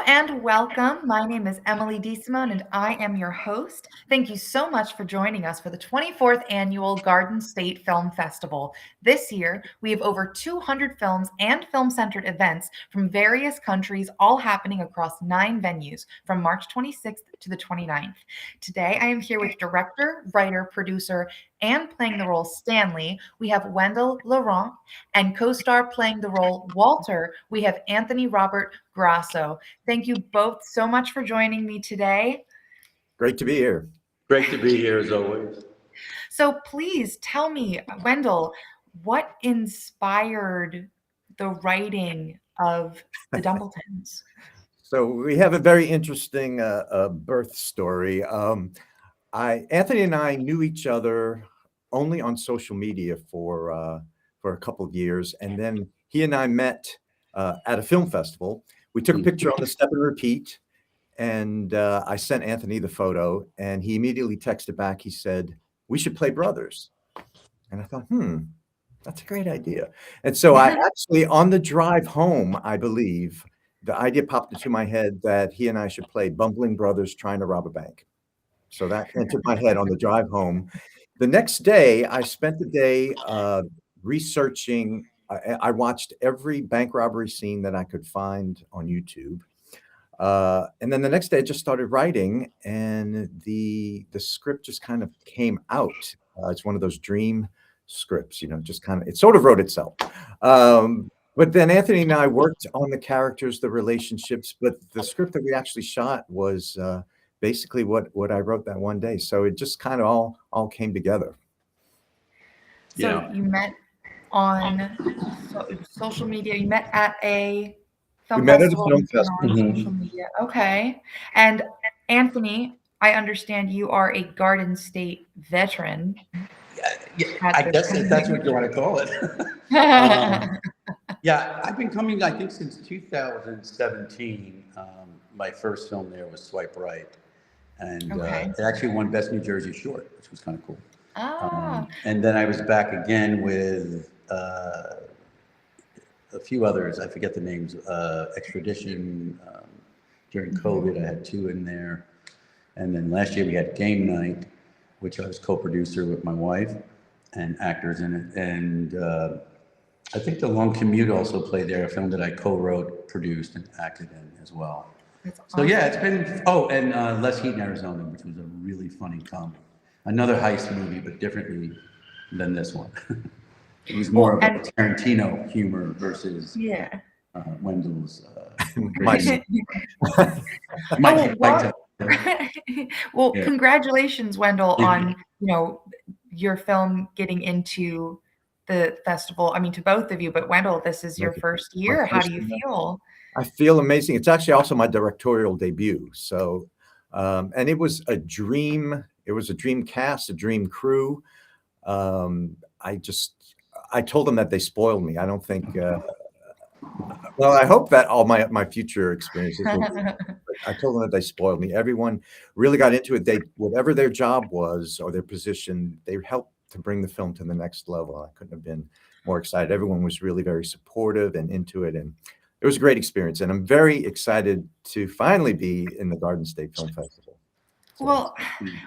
and welcome. My name is Emily DeSimone, and I am your host. Thank you so much for joining us for the 24th Annual Garden State Film Festival. This year, we have over 200 films and film-centered events from various countries, all happening across 9 venues from March 26th to the 29th. Today, I am here with director, writer, producer, and playing the role Stanley, we have Wendell Laurent, and co-star playing the role Walter, we have Anthony Robert Grasso. Thank you both so much for joining me today. Great to be here. Great to be here as always. So please tell me, Wendell, what inspired the writing of the Dumbletons? So we have a very interesting birth story. Anthony and I knew each other only on social media for a couple of years, and then he and I met at a film festival. We took a picture on the step and repeat, and I sent Anthony the photo, and he immediately texted back. He said, "We should play brothers." And I thought, that's a great idea. And so I actually, on the drive home, I believe, the idea popped into my head that he and I should play bumbling brothers trying to rob a bank. So that entered my head on the drive home. The next day, I spent the day researching. I watched every bank robbery scene that I could find on YouTube. And then the next day, I just started writing, and the script just kind of came out. It's one of those dream scripts, just kind of, it sort of wrote itself. But then Anthony and I worked on the characters, the relationships, but the script that we actually shot was basically what I wrote that one day. So it just kind of all came together. So you met on social media. You met at a film festival. We met at a film festival. On social media. Okay. And Anthony, I understand you are a Garden State veteran. I guess that's what you want to call it. I've been coming, I think, since 2017. My first film there was Swipe Right. And it actually won Best New Jersey Short, which was kind of cool. And then I was back again with a few others. I forget the names. Extradition. During COVID, I had 2 in there. And then last year we had Game Night, which I was co-producer with my wife and actors in it. And I think The Long Commute also played there, a film that I co-wrote, produced, and acted in as well. So it's been, and Less Heat in Arizona, which was a really funny comedy. Another heist movie, but differently than this one. It was more of a Tarantino humor versus Wendell's. Congratulations, Wendell, on your film getting into the festival. I mean, to both of you, but Wendell, this is your first year. How do you feel? I feel amazing. It's actually also my directorial debut. So, and it was a dream. It was a dream cast, a dream crew. I told them that they spoiled me. I don't think. Well, I hope that all my future experiences will be. I told them that they spoiled me. Everyone really got into it. Whatever their job was or their position, they helped to bring the film to the next level. I couldn't have been more excited. Everyone was really very supportive and into it, and it was a great experience. And I'm very excited to finally be in the Garden State Film Festival. Well,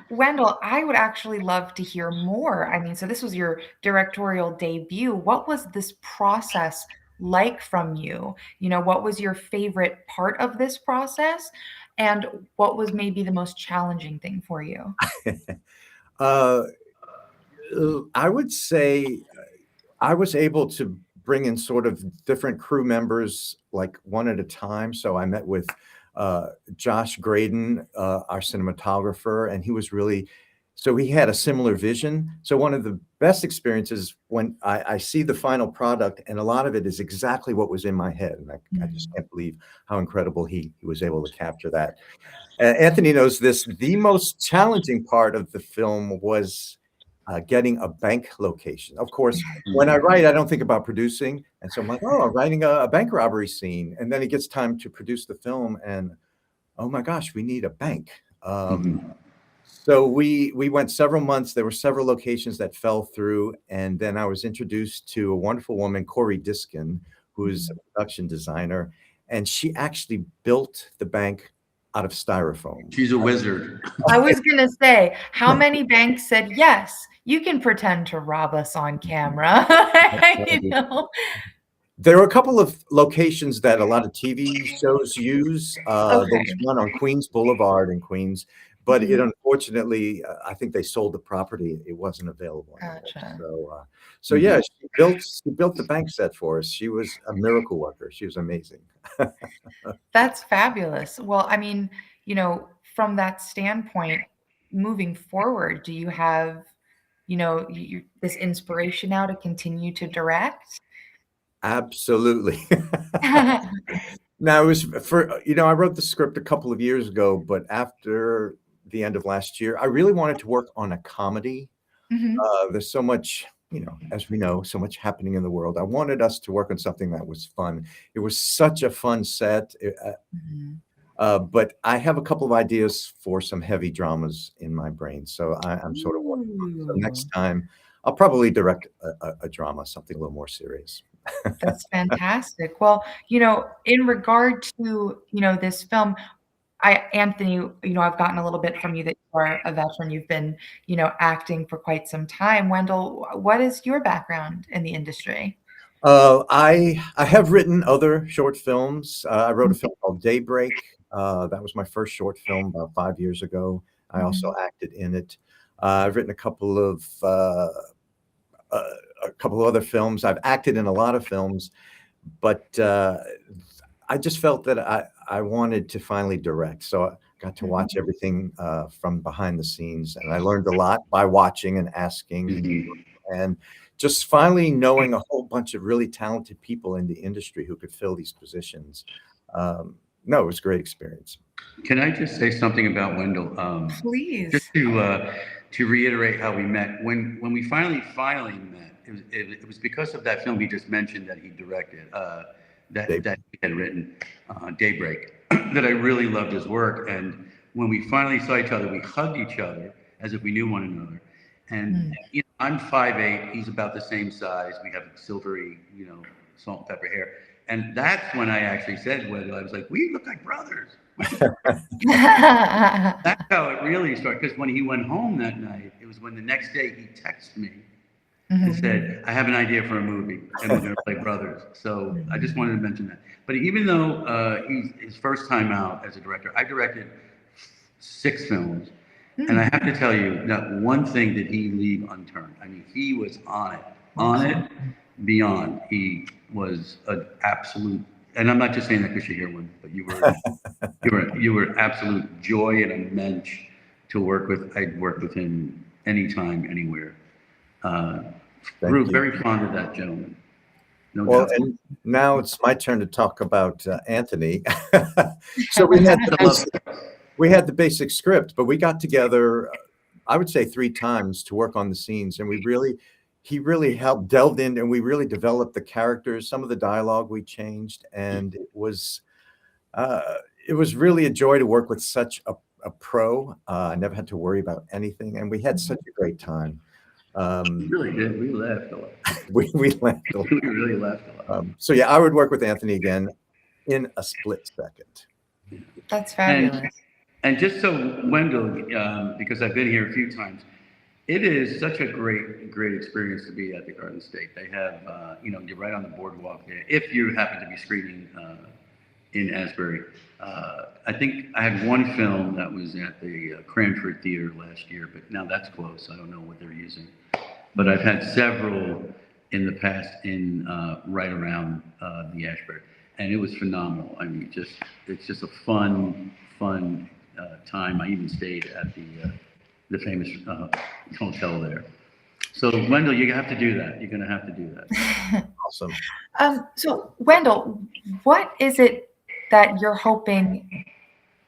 Wendell, I would actually love to hear more. I mean, so this was your directorial debut. What was this process like from you? What was your favorite part of this process? And what was maybe the most challenging thing for you? I would say I was able to bring in sort of different crew members, like one at a time. So I met with Josh Graydon, our cinematographer, and he was so he had a similar vision. So one of the best experiences when I see the final product, and a lot of it is exactly what was in my head. And I just can't believe how incredible he was able to capture that. Anthony knows this. The most challenging part of the film was getting a bank location. Of course, when I write, I don't think about producing. And so I'm like, I'm writing a bank robbery scene. And then it gets time to produce the film. And oh my gosh, we need a bank. So we went several months. There were several locations that fell through. And then I was introduced to a wonderful woman, Corey Diskin, who is a production designer. and she actually built the bank out of styrofoam. She's a wizard. I was gonna say, how many banks said, yes, you can pretend to rob us on camera? You know? There are a couple of locations that a lot of TV shows use. There Okay. was one on Queens Boulevard in Queens, but it Mhm. unfortunately, I think they sold the property. It wasn't available anymore. Gotcha. So yeah, she built the bank set for us. She was a miracle worker. She was amazing. That's fabulous. Well, I mean, you know, from that standpoint, moving forward, do you have, you know, this inspiration now to continue to direct? Absolutely. Now it was I wrote the script a couple of years ago, but after the end of last year, I really wanted to work on a comedy. Mhm. There's so much, as we know, so much happening in the world. I wanted us to work on something that was fun. It was such a fun set. Mhm. But I have a couple of ideas for some heavy dramas in my brain. So I'm sort of working on it. So Ooh, next time I'll probably direct a drama, something a little more serious. that's fantastic. Well, you know, in regard to, you know, this film, Anthony, you know, I've gotten a little bit from you that you are a veteran. You've been, you know, acting for quite some time. Wendell, what is your background in the industry? I have written other short films. I wrote a film called Daybreak. That was my first short film about 5 years ago. I also Mhm. acted in it. I've written uh, a couple of other films. I've acted in a lot of films, but I just felt that I wanted to finally direct. So I got to Mhm. watch everything from behind the scenes, and I learned a lot by watching and asking Mhm. and just finally knowing a whole bunch of really talented people in the industry who could fill these positions. No, it was a great experience. Can I just say something about Wendell? Just Please. to reiterate how we met. When we finally met, it was because of that film he just mentioned that he directed, Dave. that he had written, Daybreak, that I really loved his work. And when we finally saw each other, we hugged each other as if we knew one another. And Mm. you know, I'm 5'8", he's about the same size. We have silvery, salt and pepper hair. And that's when I actually said, Wendell, I was like, we look like brothers. That's how it really started. Because when he went home that night, it was when the next day he texted me and Mhm. said, I have an idea for a movie and we're going to play brothers. So I just wanted to mention that. But even though he's his first time out as a director, I directed 6 films. And I Mm. have to tell you, not one thing did he leave unturned. I mean, he was on Awesome. it, beyond. He was an absolute, and I'm not just saying that because you're here, but you were absolute joy and a mensch to work with. I'd work with him anytime, anywhere. Uh, Grew Thank you. very fond of that gentleman, no Well, doubt. and now it's my turn to talk about Anthony. So we had I love it. the basic script, but we got together, I would say 3 times to work on the scenes, and he really helped delved in, and we really developed the characters. Some of the dialogue we changed, and uh, it was really a joy to work with such a pro. I never had to worry about anything, and we had such a great time. We Um, really did. We laughed a lot. we laughed a lot. We really laughed a lot. So yeah, I would work with Anthony again in a split second. That's And fabulous. and just so Wendell, because I've been here a few times, it is such a great experience to be at the Garden State. They have, you're right on the boardwalk there. If you happen to be screening in Asbury, I think I had one film that was at the Cranford Theater last year, but now that's closed. So I don't know what they're using. But I've had several in the past in right around the Ashbury, and it was phenomenal. I mean, it's just a fun time. I even stayed at the famous hotel there. So Wendell, you have to do that. You're going to have to do that. Awesome. So Wendell, what is it that you're hoping,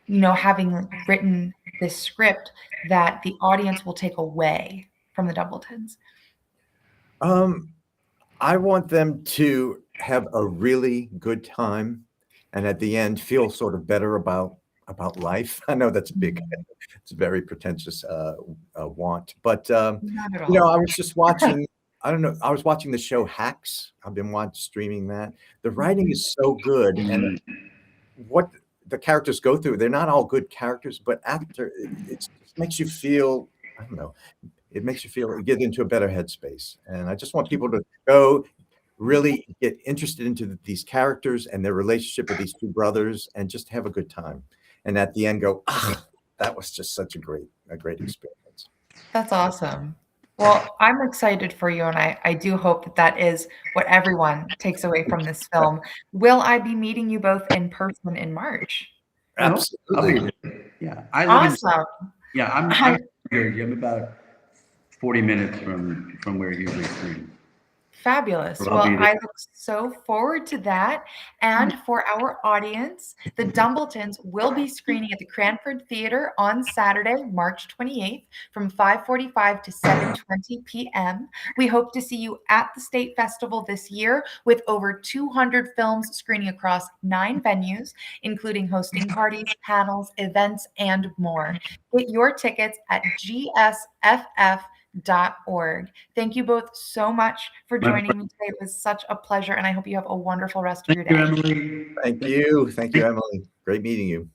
you know, having written this script, that the audience will take away from the Dumbletons? Um, I want them to have a really good time, and at the end feel sort of better about life. I know that's big. Mhm. It's a very pretentious want, but Not at all. I was just watching. I don't know. I was watching the show Hacks. I've been streaming that. The writing Mhm. is so good, and Mm. what the characters go through. They're not all good characters, but after it makes you feel, I don't know, it makes you feel get into a better headspace. And I just want people to go really get interested into these characters and their relationship with these two brothers and just have a good time. And at the end go, ah, that was just such a great experience. That's awesome. Well, I'm excited for you, and I do hope that that is what everyone takes away from this film. Will I be meeting you both in person in March? Absolutely. Yeah. Awesome. I'm Jersey. I'm about 40 minutes from where you usually screen. Fabulous. So Well, I look so forward to that. And for our audience, the Dumbletons will be screening at the Cranford Theater on Saturday, March 28th from 5:45 to 7:20 p.m. We hope to see you at the State Festival this year with over 200 films screening across 9 venues, including hosting parties, panels, events, and more. Get your tickets at gsff.org. Thank you both so much for joining me today. It was such a pleasure, and I hope you have a wonderful rest of your day. Emily. Thank you. Thank you, Emily. Great meeting you.